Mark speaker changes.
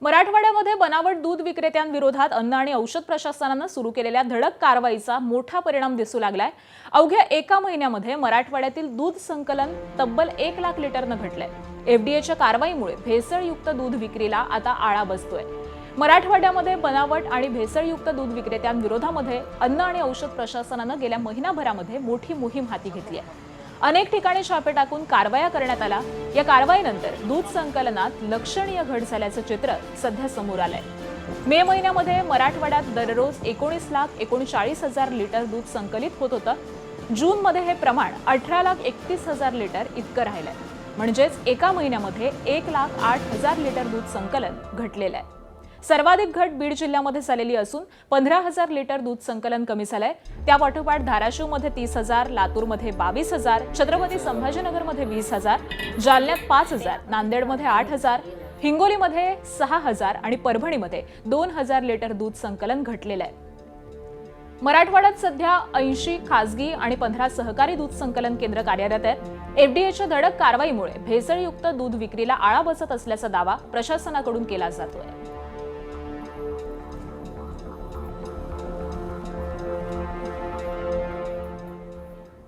Speaker 1: मराठवाड्यामध्ये बनावट दूध विक्रेत्यांविरोधात अन्न आणि औषध प्रशासनानं सुरू केलेल्या धडक कारवाईचा मोठा परिणाम दिसू लागलाय। अवघ्या एका महिन्यामध्ये मराठवाड्यातील दूध संकलन तब्बल 1 लाख लिटरनं घटलंय। एफडीएच्या कारवाईमुळे भेसळयुक्त दूध विक्रीला आता आळा बसतोय। मराठवाड्यामध्ये बनावट आणि भेसळयुक्त दूध विक्रेत्यांविरोधामध्ये अन्न आणि औषध प्रशासनानं गेल्या महिनाभरामध्ये मोठी मोहीम हाती घेतली आहे। अनेक ठिकाणी छापे टाकून कारवाया करण्यात आला। या कारवाईनंतर दूध संकलनात लक्षणीय घट झाल्याचं चित्र सध्या समोर आलंय। मे महिन्यामध्ये मराठवाड्यात दररोज 19,39,000 लिटर दूध संकलित होत होतं। जूनमध्ये हे प्रमाण 18,31,000 लिटर इतकं राहिलंय। म्हणजेच एका महिन्यामध्ये 1,08,000 लिटर दूध संकलन घटलेलं आहे। सर्वाधिक घट बीड जिल्ह्यामध्ये झालेली असून 15,000 लिटर दूध संकलन कमी झालंय। त्यापाठोपाठ धाराशिवमध्ये 30,000, लातूरमध्ये 22,000, छत्रपती संभाजीनगरमध्ये 20,000, जालन्यात 5,000, नांदेडमध्ये 8,000, हिंगोलीमध्ये 6,000 आणि परभणीमध्ये 2,000 लिटर दूध संकलन घटलेलं आहे। मराठवाड्यात सध्या 80 खासगी आणि 15 सहकारी दूध संकलन केंद्र कार्यरत आहेत। एफडीएच्या धडक कारवाईमुळे भेसळयुक्त दूध विक्रीला आळा बसत असल्याचा दावा प्रशासनाकडून केला जातोय।